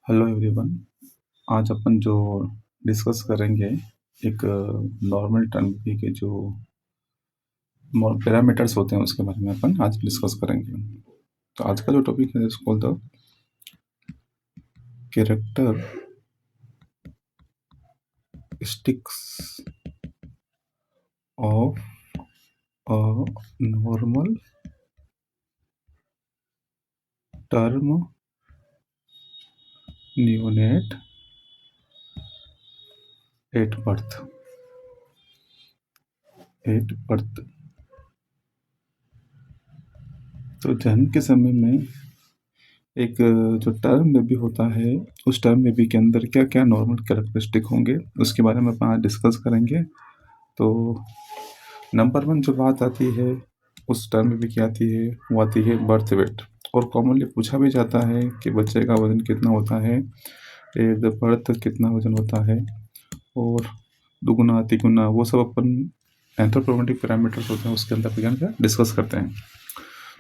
Hello everyone. आज अपन जो discuss करेंगे एक नॉर्मल टर्म के जो पैरामीटर्स होते हैं उसके बारे में अपन आज डिस्कस करेंगे। तो आज का जो टॉपिक है इसको the characteristics of a normal term neonate at birth. तो जन्म के समय में एक जो टर्म बेबी होता है उस टर्म बेबी के अंदर क्या क्या नॉर्मल कैरेक्टरिस्टिक होंगे उसके बारे में अपन आज डिस्कस करेंगे। तो नंबर 1 जो बात आती है उस टर्म बेबी की आती है वो आती है बर्थ वेट। और कॉमनली पूछा भी जाता है कि बच्चे का वजन कितना होता है, एट द बर्थ कितना वजन होता है, और दुगुना तिगुना वो सब अपन एंथ्रोपोमेट्रिक पैरामीटर्स होते हैं उसके अंदर विज्ञान का डिस्कस करते हैं।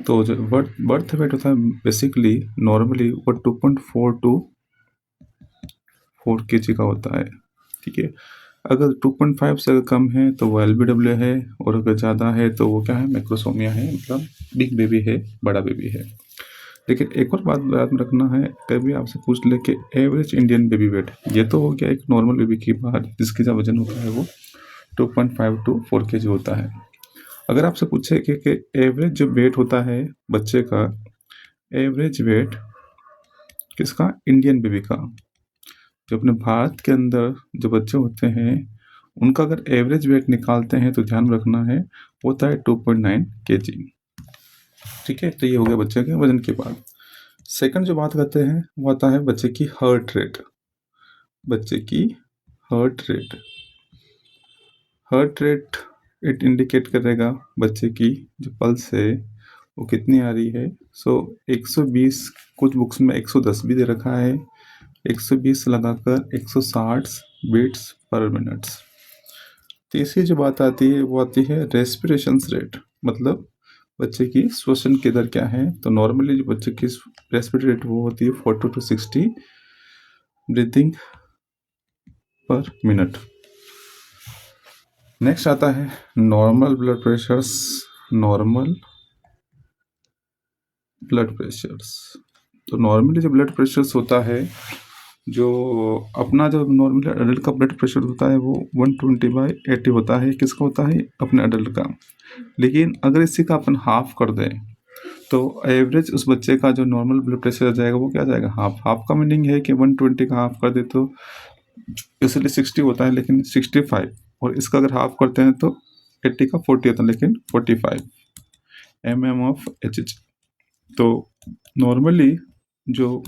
तो जो बर्थ वेट होता है बेसिकली नॉर्मली वो 2.4 to 4 kg का होता है। ठीक है, अगर 2.5 से अगर कम है तो वो LBW है, और अगर ज़्यादा है तो वो क्या है, मैक्रोसोमिया है, मतलब बिग बेबी है, बड़ा बेबी है। लेकिन एक और बात याद में रखना है, कभी आपसे पूछ ले कि एवरेज इंडियन बेबी वेट, ये तो हो गया एक नॉर्मल बेबी की बात जिसकी जो वजन होता है वो 2.5 to 4 kg होता है। अगर आपसे पूछे कि एवरेज जो वेट होता है बच्चे का, एवरेज वेट किसका, इंडियन बेबी का, जो अपने भारत के अंदर जो बच्चे होते हैं उनका अगर एवरेज वेट निकालते हैं तो ध्यान रखना है होता है 2.9 kg। ठीक है, तो ये हो गया बच्चे के वजन के बाद। सेकंड जो बात करते हैं वो आता है बच्चे की हार्ट रेट। बच्चे की हार्ट रेट, इट इंडिकेट करेगा बच्चे की जो पल्स है वो कितनी आ रही है। 120, कुछ बुक्स में 110 भी दे रखा है, 120 लगाकर 160 बीट्स पर मिनट। तीसरी जो बात आती है वो आती है रेस्पिरेशन रेट, मतलब बच्चे की श्वसन की दर क्या है। तो नॉर्मली जो बच्चे की रेस्पिरेटरी रेट वो होती है 40 to 60 ब्रीथिंग पर मिनट। नेक्स्ट आता है नॉर्मल ब्लड प्रेशर्स। तो नॉर्मली जो ब्लड प्रेशर्स होता है, जो अपना जो नॉर्मल अडल्ट का ब्लड प्रेशर होता है वो 120/80 होता है। किसका होता है, अपने अडल्ट का। लेकिन अगर इसी का अपन हाफ कर दें तो एवरेज उस बच्चे का जो नॉर्मल ब्लड प्रेशर आ जाएगा वो क्या जाएगा, हाफ का मीनिंग है कि 120 का हाफ कर दे तो इसलिए 60 होता है, लेकिन 65, और इसका अगर हाफ करते हैं तो 80 का 40 होता है, लेकिन 45 mm of Hg। तो नॉर्मली जो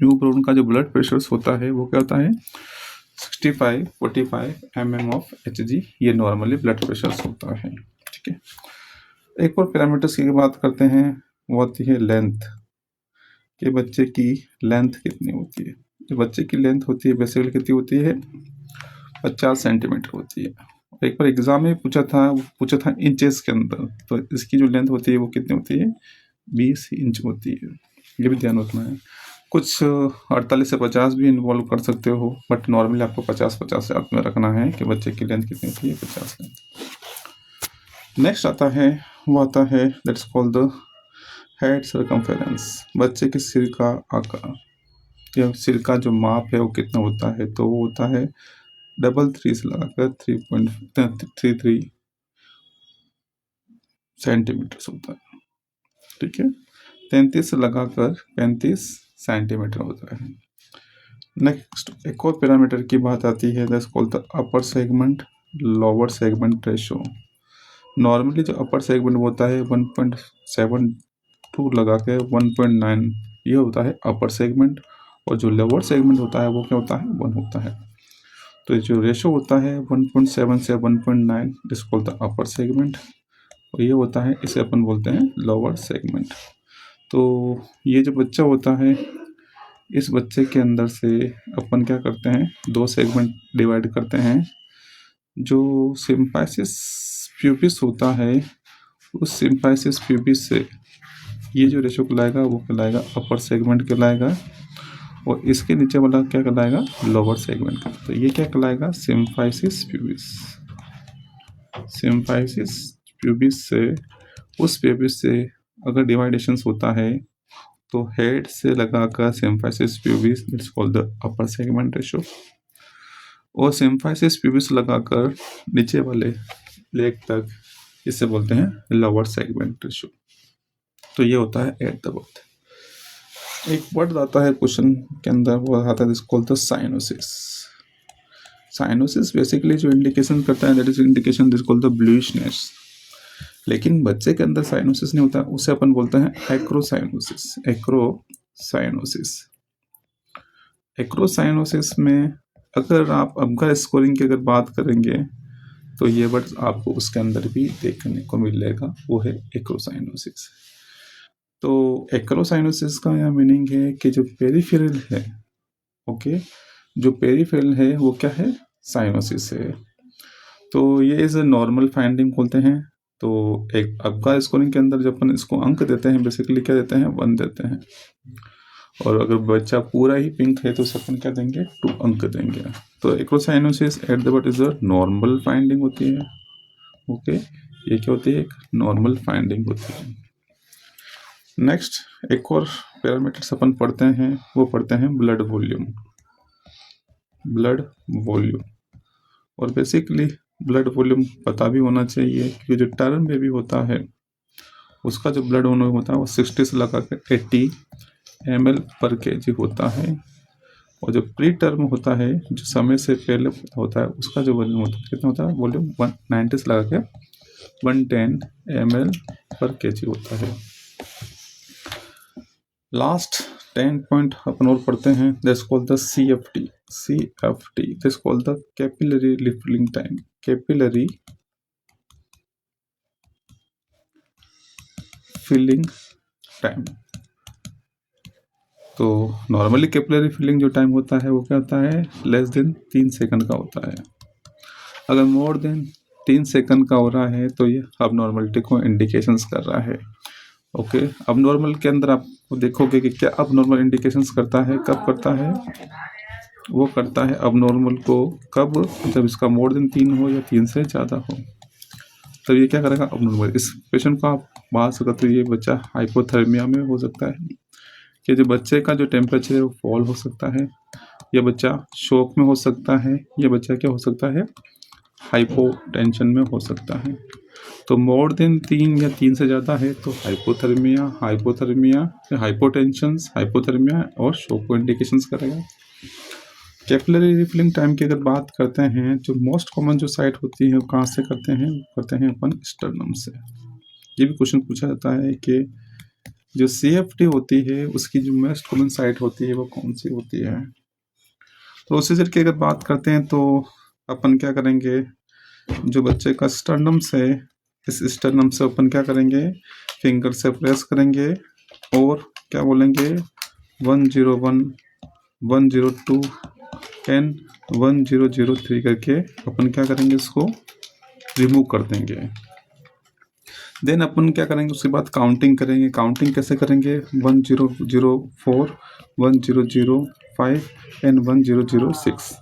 न्यू बॉर्न का जो ब्लड प्रेशर होता है वो क्या होता है, 45 mm of Hg, ये नॉर्मली ब्लड प्रेशर होता है। ठीक है, एक और पैरामीटर्स की बात करते हैं वो आती है लेंथ, कि बच्चे की लेंथ कितनी होती है। जो बच्चे की लेंथ होती है बेसिकली कितनी होती है, 50 सेंटीमीटर होती है। एक बार एग्जाम में पूछा था इंचेस के अंदर, तो इसकी जो लेंथ होती है वो कितनी होती है, 20 इंच होती है। ये भी ध्यान रखना है। कुछ 48 से 50 भी इन्वॉल्व कर सकते हो, बट नॉर्मली आपको 50 याद में रखना है कि बच्चे की लेंथ कितनी होती है, 50 लेंथ। नेक्स्ट आता है वो आता है that's called the head circumference. बच्चे के सिर का आकार या सिर का जो माप है वो कितना होता है, तो वो होता है 3 से लगाकर 3.33 सेंटीमीटर होता है। ठीक है, 33 से लगाकर 35 सेंटीमीटर होता है। नेक्स्ट एक और पैरामीटर की बात आती है that's called the upper segment lower segment ratio. Normally जो अपर सेगमेंट होता है 1.72 लगा के 1.9, ये होता है अपर सेगमेंट, और जो लोअर सेगमेंट होता है वो क्या होता है, 1 होता है। तो जो रेशो होता है 1.7 से 1.9 this called the upper segment, और ये होता है, इसे अपन बोलते हैं लोअर सेगमेंट। तो ये जो बच्चा होता है, इस बच्चे के अंदर से अपन क्या करते हैं, 2 सेगमेंट डिवाइड करते हैं। जो सिम्फाइसिस प्यूबिस होता है, उस सिम्फाइसिस प्यूबिस से ये जो रेशो कहलाएगा वो कहलाएगा अपर सेगमेंट कहलाएगा, और इसके नीचे वाला क्या कहलाएगा, लोअर सेगमेंट का। तो ये क्या कहलाएगा, सिम्फाइसिस प्यूबिस। सिम्फाइसिस प्यूबिस से, उस प्यूबिस से अगर डिवाइडेशन होता है तो हेड से लगाकर symphysis pubis, that's called the upper segment ratio, और सिम्फाइसिस प्यूबिस लगाकर नीचे वाले लेग तक, इसे बोलते हैं लोअर सेगमेंट रेशियो। तो ये होता है एट द बर्थ। एक वर्ड आता है क्वेश्चन के अंदर, वो आता है this called the cyanosis. Cyanosis basically जो इंडिकेशन करता है, that is indication this called the bluishness. लेकिन बच्चे के अंदर साइनोसिस नहीं होता, उसे अपन बोलते हैं एक्रोसाइनोसिस। एक्रोसाइनोसिस, एक्रोसाइनोसिस में अगर आप अबगर स्कोरिंग की अगर बात करेंगे तो ये वर्ड आपको उसके अंदर भी देखने को मिलेगा, वो है एक्रोसाइनोसिस। तो एक्रोसाइनोसिस का यह मीनिंग है कि जो पेरिफेरल है, ओके, जो पेरिफेरल है वो क्या है, साइनोसिस है। तो ये इज नॉर्मल फाइंडिंग बोलते हैं। तो एक अबका स्कोरिंग के अंदर जब अपन इसको अंक देते हैं, बेसिकली क्या देते हैं, 1 देते हैं। और अगर बच्चा पूरा ही पिंक है तो उसे अपन क्या देंगे, 2 अंक देंगे। तो acrocyanosis at the birth is a normal finding होती है। ओके, ये क्या होती है, एक नॉर्मल फाइंडिंग होती है। नेक्स्ट एक और पैरामीटर्स अपन पढ़ते हैं, वो पढ़ते हैं ब्लड वॉल्यूम। ब्लड वॉल्यूम, और बेसिकली ब्लड वॉल्यूम पता भी होना चाहिए क्योंकि जो टर्म बेबी होता है उसका जो ब्लड वॉल्यूम होता है वो 60 से लगा कर 80 ml पर kg होता है। और जो प्री टर्म होता है, जो समय से पहले होता है, उसका जो वॉल्यूम होता है कितना होता है, वॉल्यूम 190 से लगा के 110 ml पर kg होता है। लास्ट 10 पॉइंट अपन और पढ़ते हैं, that's called the CFT। CFT, that's called the capillary refilling time. Capillary filling time. तो नॉर्मली कैपिलरी फिलिंग जो टाइम होता है वो क्या होता है, लेस देन 3 सेकंड का होता है। अगर मोर देन 3 सेकंड का हो रहा है तो ये अब नॉर्मलिटी को इंडिकेशंस कर रहा है। ओके, अब नॉर्मल के अंदर आप देखोगे कि क्या अब नॉर्मल इंडिकेशंस करता है, कब करता है, वो करता है अब नॉर्मल को कब, जब इसका मोर देन 3 हो या 3 से ज़्यादा हो। तो ये क्या करेगा, अब नॉर्मल। इस पेशेंट को आप बात सकते तो ये बच्चा हाइपोथर्मिया में हो सकता है, कि जो बच्चे का जो टेम्परेचर है वो फॉल हो सकता है, या बच्चा शॉक में हो सकता है, या बच्चा क्या हो सकता है, हाइपोटेंशन में हो सकता है। तो मोर देन 3 या 3 से ज़्यादा है तो हाइपोथर्मिया, हाइपोटेंशन, हाइपोथर्मिया और शॉक को इंडिकेशंस करेगा। कैपिलरी रिफिलिंग टाइम की अगर बात करते हैं, जो मोस्ट कॉमन जो साइट होती है वो कहाँ से करते हैं अपन स्टर्नम से। ये भी क्वेश्चन पूछा जाता है कि जो CFT होती है उसकी जो मोस्ट कॉमन साइट होती है वो कौन सी होती है। प्रोसीजर की अगर बात करते हैं तो अपन क्या करेंगे, जो बच्चे का स्टर्नम से, इस स्टर्नम से अपन क्या करेंगे, फिंगर से प्रेस करेंगे और क्या बोलेंगे, 101, 102 एंड 1003 करके अपन क्या करेंगे, इसको रिमूव कर देंगे। देन अपन क्या करेंगे, उसके बाद काउंटिंग करेंगे। काउंटिंग कैसे करेंगे, 1004, 1005 एंड 1006,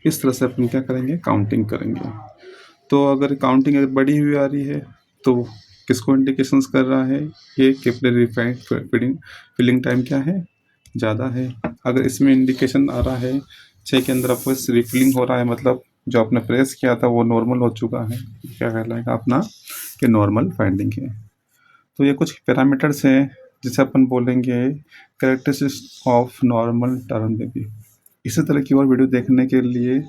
इस तरह से अपन क्या करेंगे, काउंटिंग करेंगे। तो अगर काउंटिंग अगर बड़ी हुई आ रही है तो किसको इंडिकेशंस कर रहा है, ये कैपिलरी फिलिंग टाइम क्या है, ज़्यादा है। अगर इसमें इंडिकेशन आ रहा है 6 के अंदर आपको रिफिलिंग हो रहा है, मतलब जो आपने प्रेस किया था वो नॉर्मल हो चुका है, क्या कहलाएगा अपना, कि नॉर्मल फाइंडिंग है। तो ये कुछ पैरामीटर्स हैं जिसे अपन बोलेंगे characteristics of normal term baby. इसी तरह की और वीडियो देखने के लिए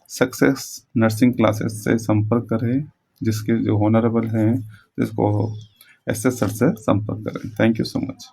सक्सेस नर्सिंग क्लासेस से संपर्क करें, जिसके जो ऑनरेबल हैं, जिसको SS सर से संपर्क करें। Thank you so much.